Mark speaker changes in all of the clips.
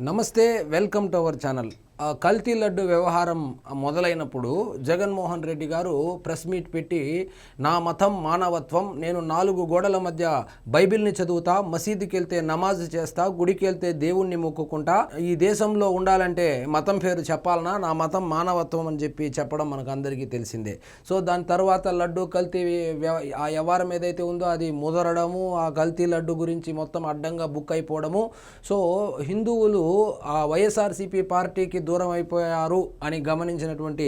Speaker 1: నమస్తే, welcome to our channel. కల్తీ లడ్డు వ్యవహారం మొదలైనప్పుడు జగన్మోహన్ రెడ్డి గారు ప్రెస్ మీట్ పెట్టి నా మతం మానవత్వం, నేను 4 గోడల మధ్య బైబిల్ని చదువుతా, మసీదుకి వెళ్తే నమాజ్ చేస్తా, గుడికి వెళ్తే దేవుణ్ణి మొక్కుకుంటా, ఈ దేశంలో ఉండాలంటే మతం పేరు చెప్పాలనా, నా మతం మానవత్వం అని చెప్పడం మనకు అందరికీ తెలిసిందే. సో దాని తర్వాత లడ్డు కల్తీ ఆ వ్యవహారం ఏదైతే ఉందో అది ముదరడము, ఆ కల్తీ లడ్డు గురించి మొత్తం అడ్డంగా బుక్ అయిపోవడము. సో హిందువులు ఆ వైఎస్ఆర్సీపీ పార్టీకి దూరం అయిపోయారు అని గమనించినటువంటి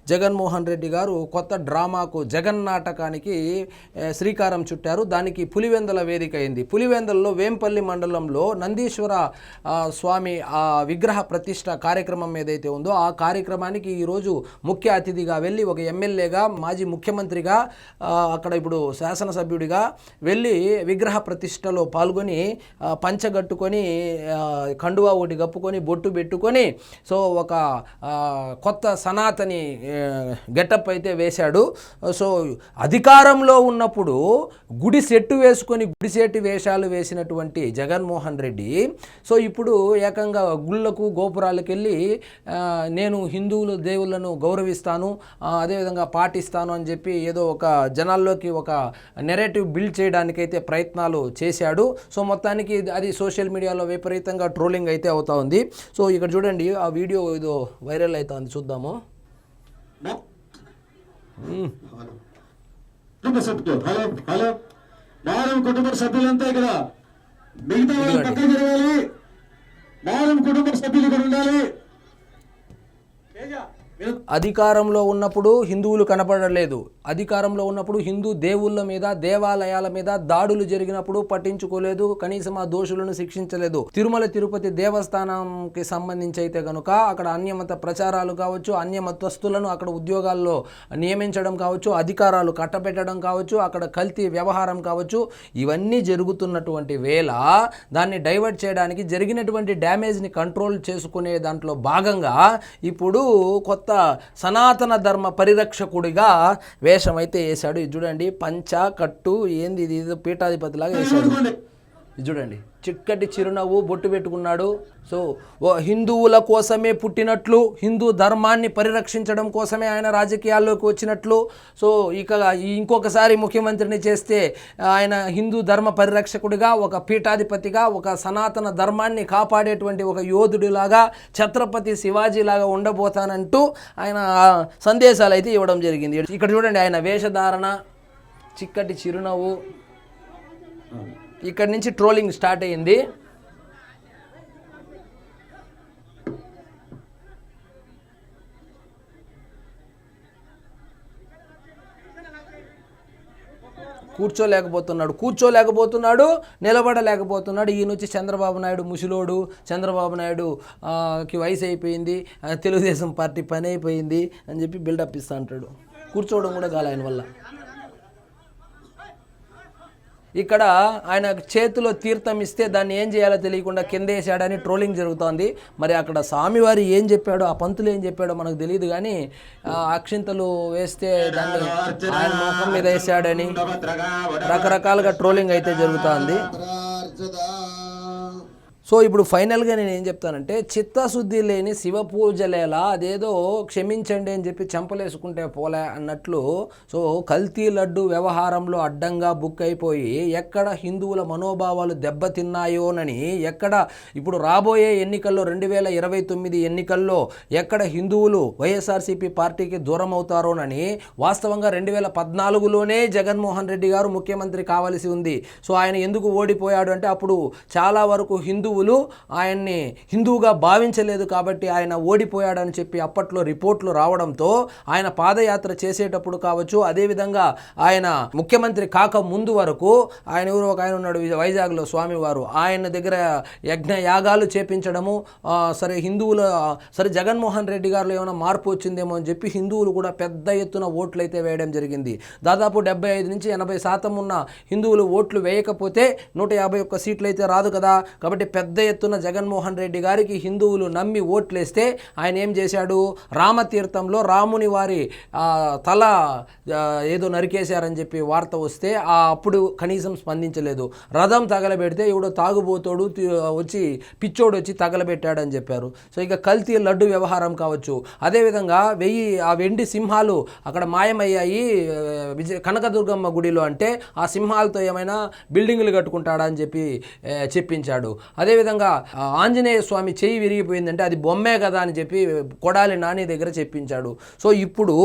Speaker 1: జగన్మోహన్ రెడ్డి గారు కొత్త డ్రామాకు, జగన్ నాటకానికి శ్రీకారం చుట్టారు. దానికి పులివెందల వేదిక అయింది. పులివెందల్లో వేంపల్లి మండలంలో నందీశ్వర స్వామి విగ్రహ ప్రతిష్ట కార్యక్రమం ఏదైతే ఉందో ఆ కార్యక్రమానికి ఈరోజు ముఖ్య అతిథిగా వెళ్ళి, ఒక ఎమ్మెల్యేగా, మాజీ ముఖ్యమంత్రిగా, అక్కడ ఇప్పుడు శాసనసభ్యుడిగా వెళ్ళి విగ్రహ ప్రతిష్టలో పాల్గొని పంచగట్టుకొని కండువా ఒకటి కప్పుకొని బొట్టు పెట్టుకొని సో ఒక కొత్త సనాతని గెటప్ అయితే వేశాడు. సో అధికారంలో ఉన్నప్పుడు గుడి సెట్టు వేసుకొని గుడిసేటి వేషాలు వేసినటువంటి జగన్మోహన్ రెడ్డి సో ఇప్పుడు ఏకంగా గుళ్ళకు గోపురాలకు వెళ్ళి నేను హిందువుల దేవుళ్ళను గౌరవిస్తాను, అదేవిధంగా పాటిస్తాను అని చెప్పి ఏదో ఒక జనాల్లోకి ఒక నెరేటివ్ బిల్డ్ చేయడానికైతే ప్రయత్నాలు చేశాడు. సో మొత్తానికి అది సోషల్ మీడియాలో విపరీతంగా ట్రోలింగ్ అయితే అవుతా ఉంది. సో ఇక్కడ చూడండి, ఆ వీడియో ఏదో వైరల్ అవుతుంది, చూద్దాము.
Speaker 2: కుటుంబ సభ్యులంతా ఇక్కడ, మిగతా పక్కన జరగాలి, కుటుంబ సభ్యులు ఇక్కడ ఉండాలి.
Speaker 1: అధికారంలో ఉన్నప్పుడు హిందువులు కనపడలేదు, అధికారంలో ఉన్నప్పుడు హిందూ దేవుళ్ళ మీద, దేవాలయాల మీద దాడులు జరిగినప్పుడు పట్టించుకోలేదు, కనీసం ఆ దోషులను శిక్షించలేదు. తిరుమల తిరుపతి దేవస్థానంకి సంబంధించి అయితే కనుక అక్కడ అన్యమత ప్రచారాలు కావచ్చు, అన్యమతస్తులను అక్కడ ఉద్యోగాల్లో నియమించడం కావచ్చు, అధికారాలు కట్టబెట్టడం కావచ్చు, అక్కడ కల్తీ వ్యవహారం కావచ్చు, ఇవన్నీ జరుగుతున్నటువంటి వేళ దాన్ని డైవర్ట్ చేయడానికి, జరిగినటువంటి డ్యామేజ్ని కంట్రోల్ చేసుకునే దాంట్లో భాగంగా ఇప్పుడు కొత్త సనాతన ధర్మ పరిరక్షకుడిగా వేషం అయితే వేశాడు. ఇది చూడండి, పంచ కట్టు ఏంది, ఇది పీఠాధిపతిలాగా వేశాడు. ఇది చూడండి, చిక్కటి చిరునవ్వు, బొట్టు పెట్టుకున్నాడు. సో హిందువుల కోసమే పుట్టినట్లు, హిందూ ధర్మాన్ని పరిరక్షించడం కోసమే ఆయన రాజకీయాల్లోకి వచ్చినట్లు. సో ఇంకొకసారి ముఖ్యమంత్రిని చేస్తే ఆయన హిందూ ధర్మ పరిరక్షకుడిగా, ఒక పీఠాధిపతిగా, ఒక సనాతన ధర్మాన్ని కాపాడేటువంటి ఒక యోధుడిలాగా, ఛత్రపతి శివాజీలాగా ఉండబోతానంటూ ఆయన సందేశాలు అయితే ఇవ్వడం జరిగింది. ఇక్కడ చూడండి, ఆయన వేషధారణ, చిక్కటి చిరునవ్వు. ఇక్కడి నుంచి ట్రోలింగ్ స్టార్ట్ అయ్యింది. కూర్చోలేకపోతున్నాడు, నిలబడలేకపోతున్నాడు. ఈయన వచ్చి చంద్రబాబు నాయుడు ముసిలోడు, చంద్రబాబు నాయుడుకి వయసు అయిపోయింది, తెలుగుదేశం పార్టీ పని అయిపోయింది అని చెప్పి బిల్డప్ ఇస్తూ అంటాడు. కూర్చోవడం కూడా కాలే ఆయన వల్ల. ఇక్కడ ఆయన చేతిలో తీర్థం ఇస్తే దాన్ని ఏం చేయాలో తెలియకుండా కింద వేసాడని ట్రోలింగ్ జరుగుతోంది. మరి అక్కడ స్వామివారి ఏం చెప్పాడో, ఆ పంతులు ఏం చెప్పాడో మనకు తెలియదు, కానీ అక్షింతలు వేస్తే దాన్ని ఆయన ముఖం మీద వేసాడని రకరకాలుగా ట్రోలింగ్ అయితే జరుగుతోంది. సో ఇప్పుడు ఫైనల్గా నేను ఏం చెప్తానంటే, చిత్తశుద్ధి లేని శివ పూజలేలా, అదేదో క్షమించండి అని చెప్పి చెంపలేసుకుంటే పోలే అన్నట్లు. సో కల్తీ లడ్డు వ్యవహారంలో అడ్డంగా బుక్ అయిపోయి ఎక్కడ హిందువుల మనోభావాలు దెబ్బతిన్నాయోనని, ఎక్కడ ఇప్పుడు రాబోయే ఎన్నికల్లో 2029 ఎన్నికల్లో ఎక్కడ హిందువులు వైఎస్ఆర్సీపీ పార్టీకి దూరం అవుతారోనని, వాస్తవంగా 2014లోనే జగన్మోహన్ రెడ్డి గారు ముఖ్యమంత్రి కావాల్సి ఉంది. సో ఆయన ఎందుకు ఓడిపోయాడు అంటే, అప్పుడు చాలా వరకు హిందువులు ఆయన్ని హిందువుగా భావించలేదు కాబట్టి ఆయన ఓడిపోయాడని చెప్పి అప్పట్లో రిపోర్ట్లు రావడంతో ఆయన పాదయాత్ర చేసేటప్పుడు కావచ్చు, అదేవిధంగా ఆయన ముఖ్యమంత్రి కాక ముందు వరకు ఆయన ఎవరు ఒక ఆయన ఉన్నాడు వైజాగ్లో స్వామివారు, ఆయన దగ్గర యజ్ఞ యాగాలు చేపించడము, సరే జగన్మోహన్ రెడ్డి గారిలో ఏమైనా మార్పు వచ్చిందేమో అని చెప్పి హిందువులు కూడా పెద్ద ఎత్తున ఓట్లు అయితే వేయడం జరిగింది. దాదాపు 75 నుంచి 80% ఉన్న హిందువులు ఓట్లు వేయకపోతే 151 సీట్లు అయితే రాదు కదా. కాబట్టి పెద్ద ఎత్తున జగన్మోహన్ రెడ్డి గారికి హిందువులు నమ్మి ఓట్లేస్తే ఆయన ఏం చేశాడు, రామతీర్థంలో రాముని వారి తల ఏదో నరికేశారని చెప్పి వార్త వస్తే అప్పుడు కనీసం స్పందించలేదు. రథం తగలబెడితే ఎవడో తాగుబోతోడు వచ్చి పిచ్చోడు వచ్చి తగలబెట్టాడని చెప్పారు. సో ఇక కల్తీ లడ్డు వ్యవహారం కావచ్చు, అదేవిధంగా ఆ వెండి సింహాలు అక్కడ మాయమయ్యాయి కనకదుర్గమ్మ గుడిలో అంటే ఆ సింహాలతో ఏమైనా బిల్డింగులు కట్టుకుంటాడా అని చెప్పి చెప్పించాడు. అదేవిధంగా ఆంజనేయ స్వామి చెయ్యి విరిగిపోయిందంటే అది బొమ్మే కదా అని చెప్పి కొడాలి నాని దగ్గర చెప్పించాడు. సో ఇప్పుడు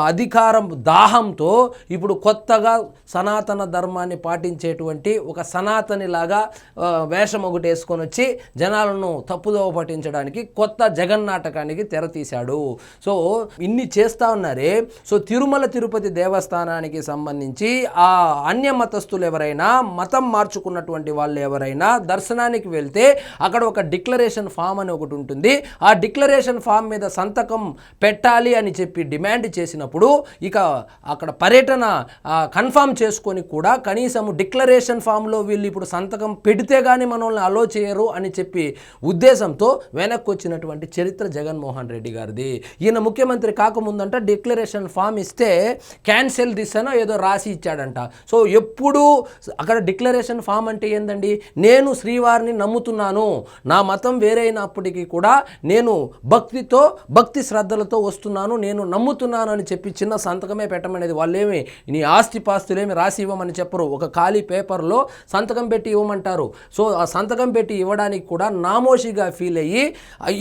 Speaker 1: అధికారం దాహంతో ఇప్పుడు కొత్తగా సనాతన ధర్మాన్ని పాటించేటువంటి ఒక సనాతనిలాగా వేషం ఒకటి వేసుకొని వచ్చి జనాలను తప్పుదోవ పట్టించడానికి కొత్త జగన్నాటకానికి తెరతీశాడు. సో ఇన్ని చేస్తూ ఉన్నారే. సో తిరుమల తిరుపతి దేవస్థానానికి సంబంధించి ఆ అన్య మతస్థులు ఎవరైనా, మతం మార్చుకున్నటువంటి వాళ్ళు ఎవరైనా దర్శనానికి వెళ్తే అక్కడ ఒక డిక్లరేషన్ ఫామ్ అని ఒకటి ఉంటుంది. ఆ డిక్లరేషన్ ఫామ్ మీద సంతకం పెట్టాలి అని చెప్పి డిమాండ్ చేసినప్పుడు ఇక అక్కడ పర్యటన కన్ఫామ్ చేసుకొని కూడా కనీసం డిక్లరేషన్ ఫామ్లో వీళ్ళు ఇప్పుడు సంతకం పెడితే కానీ మనల్ని అలో చేయరు అని చెప్పి ఉద్దేశంతో వెనక్కి వచ్చినటువంటి చరిత్ర జగన్మోహన్ రెడ్డి గారిది. ఈయన ముఖ్యమంత్రి కాకముందంట డిక్లరేషన్ ఫామ్ ఇస్తే క్యాన్సిల్ దిస్ అనో ఏదో రాసి ఇచ్చాడంట. సో ఎప్పుడు అక్కడ డిక్లరేషన్ ఫామ్ అంటే ఏందండి, నేను శ్రీవారిని నమ్ముతున్నాను, నా మతం వేరైనప్పటికీ కూడా నేను భక్తి శ్రద్ధలతో వస్తున్నాను, నేను నమ్ముతున్నాను అని చెప్పి చిన్న సంతకమే పెట్టమనేది. వాళ్ళేమి నీ ఆస్తిపాస్తులేమి రాసి ఇవ్వమని చెప్పరు, ఒక ఖాళీ పేపర్లో సంతకం పెట్టి ఇవ్వమంటారు. సో ఆ సంతకం పెట్టి ఇవ్వడానికి కూడా నామోషిగా ఫీల్ అయ్యి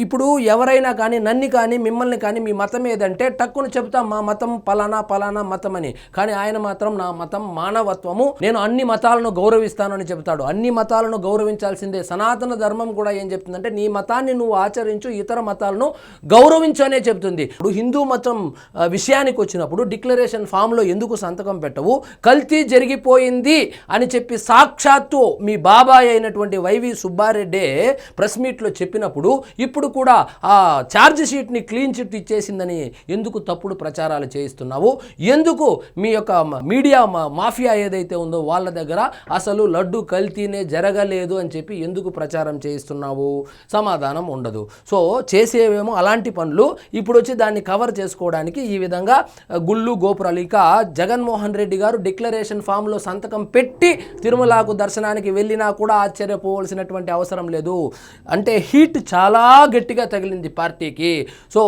Speaker 1: ఇప్పుడు ఎవరైనా కానీ నన్ను కానీ మిమ్మల్ని కానీ మీ మతం ఏదంటే టక్కును చెప్తాం మా మతం పలానా పలానా మతం అని. కానీ ఆయన మాత్రం నా మతం మానవత్వము, నేను అన్ని మతాలను గౌరవిస్తాను అని చెప్తాడు. అన్ని మతాలను గౌరవించాల్సిందే. సనాతన ధర్మం కూడా ఏం చెప్తుందంటే నీ మతాన్ని నువ్వు ఆచరించు, ఇతర మతాలను గౌరవించు అనే చెప్తుంది. ఇప్పుడు హిందూ మతం విషయానికి వచ్చినప్పుడు డిక్లరేషన్ ఫామ్లో ఎందుకు సంతకం పెట్టవు, కల్తీ జరిగిపోయింది అని చెప్పి సాక్షాత్తు మీ బాబాయ్ అయినటువంటి వైవి సుబ్బారెడ్డి ప్రెస్ మీట్లో చెప్పినప్పుడు ఇప్పుడు కూడా ఆ ఛార్జ్ షీట్ని క్లీన్ చిట్ ఇచ్చేసిందని ఎందుకు తప్పుడు ప్రచారాలు చేయిస్తున్నావు, ఎందుకు మీ యొక్క మీడియా మాఫియా ఏదైతే ఉందో వాళ్ళ దగ్గర అసలు లడ్డు కల్తీనే జరగలేదు అని చెప్పి ఎందుకు ప్రచారం చేయిస్తున్నావు, సమాధానం ఉండదు. సో చేసేవేమో అలాంటి పనులు, ఇప్పుడు వచ్చి దాన్ని కవర్ చేసుకోవడానికి ఈ విధంగా గుళ్ళు గోపురాలు. ఇక జగన్మోహన్ రెడ్డి గారు డిక్లరేషన్ ఫామ్లో సంతకం పెట్టి తిరుమలకు దర్శనానికి వెళ్ళినా కూడా ఆశ్చర్యపోవాల్సినటువంటి అవసరం లేదు. అంటే హీట్ చాలా గట్టిగా తగిలింది పార్టీకి. సో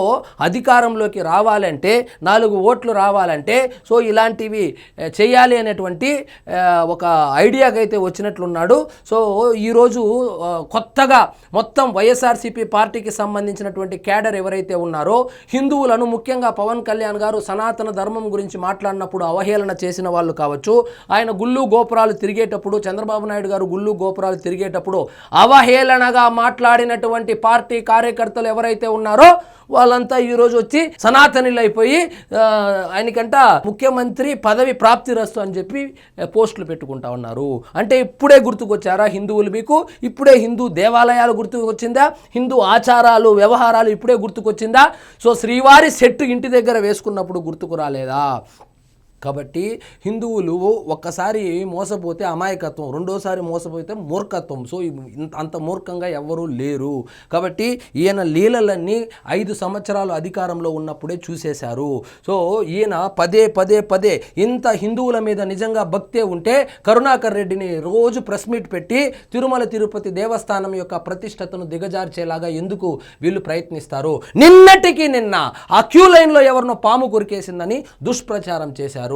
Speaker 1: అధికారంలోకి రావాలంటే, 4 ఓట్లు రావాలంటే సో ఇలాంటివి చేయాలి అనేటువంటి ఒక ఐడియాకైతే వచ్చినట్లున్నాడు. సో ఈరోజు కొత్తగా మొత్తం వైఎస్ఆర్సీపీ పార్టీకి సంబంధించినటువంటి క్యాడర్ ఎవరైతే ఉన్నారో హిందువులను, ముఖ్యంగా పవన్ కళ్యాణ్ గారు సనాతన ధర్మం గురించి మాట్లాడినప్పుడు అవహేళన చేసిన వాళ్ళు కావచ్చు, ఆయన గుళ్ళు గోపురాలు తిరిగేటప్పుడు, చంద్రబాబు నాయుడు గారు గుళ్ళు గోపురాలు తిరిగేటప్పుడు అవహేళనగా మాట్లాడినటువంటి పార్టీ కార్యకర్తలు ఎవరైతే ఉన్నారో వాళ్ళంతా ఈరోజు వచ్చి సనాతనిలు అయిపోయి ఆయనకంట ముఖ్యమంత్రి పదవి ప్రాప్తిరస్తు అని చెప్పి పోస్టులు పెట్టుకుంటా ఉన్నారు. అంటే ఇప్పుడే గుర్తుకొచ్చారా హిందువులు మీకు? ఇప్పుడే హిందూ దేవాలయాలు గుర్తుకొచ్చిందా? హిందూ ఆచారాలు వ్యవహారాలు ఇప్పుడే గుర్తుకొచ్చిందా? సో శ్రీవారి సెట్టు ఇంటి దగ్గర వేసుకున్నప్పుడు గుర్తుకు రాలేదా? కాబట్టి హిందువులు ఒక్కసారి మోసపోతే అమాయకత్వం, రెండోసారి మోసపోతే మూర్ఖత్వం. సో అంత మూర్ఖంగా ఎవ్వరూ లేరు. కాబట్టి ఈయన లీలలన్నీ 5 సంవత్సరాలు అధికారంలో ఉన్నప్పుడే చూసేశారు. సో ఈయన పదే పదే పదే ఇంత హిందువుల మీద నిజంగా భక్తే ఉంటే కరుణాకర్ రెడ్డిని రోజు ప్రెస్ మీట్ పెట్టి తిరుమల తిరుపతి దేవస్థానం యొక్క ప్రతిష్టతను దిగజార్చేలాగా ఎందుకు వీళ్ళు ప్రయత్నిస్తారు? నిన్నటికి నిన్న ఆ క్యూ లైన్లో ఎవరినో పాము కొరికేసిందని దుష్ప్రచారం చేశారు.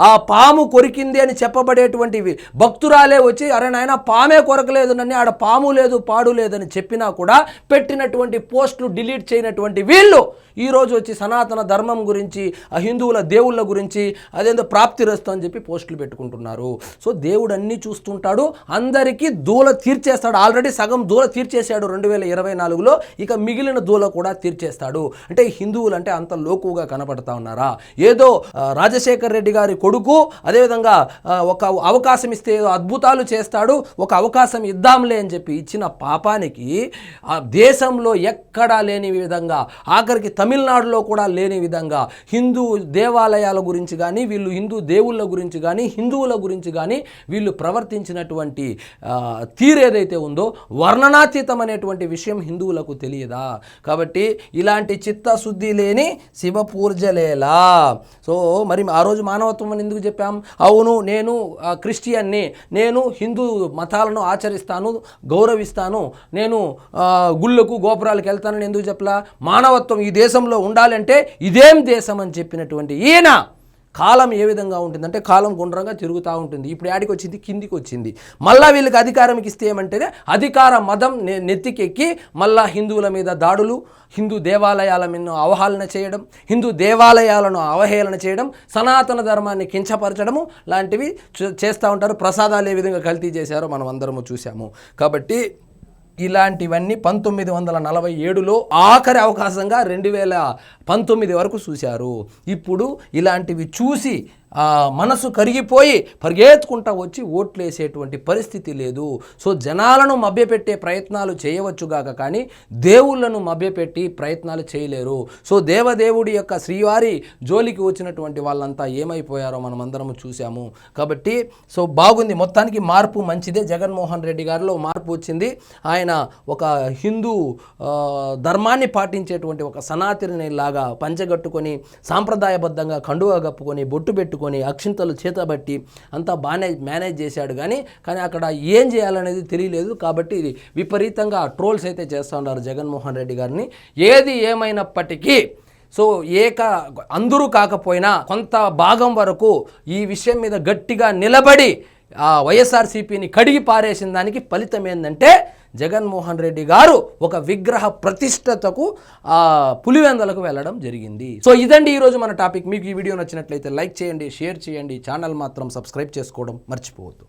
Speaker 1: ఆ పాము కొరికింది అని చెప్పబడేటువంటివి భక్తురాలే వచ్చి అరే నాయన పామే కొరకలేదు నన్ను, ఆడ పాము లేదు పాడు లేదని చెప్పినా కూడా పెట్టినటువంటి పోస్టులు డిలీట్ చేయనటువంటి వీళ్ళు ఈరోజు వచ్చి సనాతన ధర్మం గురించి, ఆ హిందువుల దేవుళ్ళ గురించి అదేందో ప్రాప్తిరస్తు అని చెప్పి పోస్టులు పెట్టుకుంటున్నారు. సో దేవుడు అన్నీ చూస్తుంటాడు, అందరికీ దూల తీర్చేస్తాడు. ఆల్రెడీ సగం దూల తీర్చేశాడు 2024లో, ఇక మిగిలిన దూల కూడా తీర్చేస్తాడు. అంటే హిందువులు అంటే అంత లోకుగా కనపడతా ఉన్నారా? ఏదో రాజశేఖర్ రెడ్డి రెడ్డి గారి కొడుకు, అదేవిధంగా ఒక అవకాశం ఇస్తే అద్భుతాలు చేస్తాడు, ఒక అవకాశం ఇద్దాంలే అని చెప్పి ఇచ్చిన పాపానికి ఆ దేశంలో ఎక్కడా లేని విధంగా, ఆఖరికి తమిళనాడులో కూడా లేని విధంగా హిందూ దేవాలయాల గురించి కానీ, వీళ్ళు హిందూ దేవుళ్ళ గురించి కానీ, హిందువుల గురించి కానీ వీళ్ళు ప్రవర్తించినటువంటి తీరు ఏదైతే ఉందో వర్ణనాతీతం అనేటువంటి విషయం హిందువులకు తెలియదా? కాబట్టి ఇలాంటి చిత్తశుద్ధి లేని శివ పూజలేలా. సో మరి ఆ రోజు మానవత్వం అని ఎందుకు చెప్పాం? అవును, నేను క్రిస్టియన్ని, నేను హిందూ మతాలను ఆచరిస్తాను, గౌరవిస్తాను, నేను గుళ్ళకు గోపురాలకు వెళ్తానని ఎందుకు చెప్పలా? మానవత్వం ఈ దేశంలో ఉండాలంటే ఇదేం దేశం అని చెప్పినటువంటి ఈయన కాలం ఏ విధంగా ఉంటుందంటే కాలం గుండ్రంగా తిరుగుతూ ఉంటుంది. ఇప్పుడు యాడికి వచ్చింది? కిందికి వచ్చింది. మళ్ళా వీళ్ళకి అధికారం ఇస్తే ఏమంటేనే అధికార మదం నెత్తికెక్కి మళ్ళా హిందువుల మీద దాడులు, హిందూ దేవాలయాల మీద అవహేళన చేయడం, హిందూ దేవాలయాలను అవహేళన చేయడం, సనాతన ధర్మాన్ని కించపరచడము లాంటివి చేస్తూ ఉంటారు. ప్రసాదాలు ఏ విధంగా కల్తీ చేశారో మనం అందరము చూసాము. కాబట్టి ఇలాంటివన్నీ 1947లో ఆఖరి అవకాశంగా 2019 వరకు చూశారు. ఇప్పుడు ఇలాంటివి చూసి మనసు కరిగిపోయి పరిగెత్తుకుంటా వచ్చి ఓట్లు వేసేటువంటి పరిస్థితి లేదు. సో జనాలను మభ్యపెట్టే ప్రయత్నాలు చేయవచ్చుగాక కానీ దేవుళ్ళను మభ్యపెట్టి ప్రయత్నాలు చేయలేరు. సో దేవదేవుడి యొక్క శ్రీవారి జోలికి వచ్చినటువంటి వాళ్ళంతా ఏమైపోయారో మనం అందరం చూసాము. కాబట్టి సో బాగుంది, మొత్తానికి మార్పు మంచిదే. జగన్మోహన్ రెడ్డి గారిలో మార్పు వచ్చింది. ఆయన ఒక హిందూ ధర్మాన్ని పాటించేటువంటి ఒక సనాతని లాగా పంచగట్టుకొని సాంప్రదాయబద్ధంగా కండువా కప్పుకొని బొట్టు పెట్టుకొని అక్షింతలు చేతబట్టి అంతా బాగానే మేనేజ్ చేశాడు. కానీ అక్కడ ఏం చేయాలనేది తెలియలేదు. కాబట్టి ఇది విపరీతంగా ట్రోల్స్ అయితే చేస్తూ ఉన్నారు జగన్మోహన్ రెడ్డి గారిని. ఏది ఏమైనప్పటికీ సో అందరూ కాకపోయినా కొంత భాగం వరకు ఈ విషయం మీద గట్టిగా నిలబడి వైఎస్ఆర్సీపీని కడిగి పారేసిన దానికి ఫలితం ఏంటంటే జగన్మోహన్ రెడ్డి గారు ఒక విగ్రహ ప్రతిష్టతకు పులివెందలకు వెళ్ళడం జరిగింది. సో ఇదండి ఈరోజు మన టాపిక్. మీకు ఈ వీడియో నచ్చినట్లయితే లైక్ చేయండి, షేర్ చేయండి, ఛానల్ మాత్రం సబ్స్క్రైబ్ చేసుకోవడం మర్చిపోవద్దు.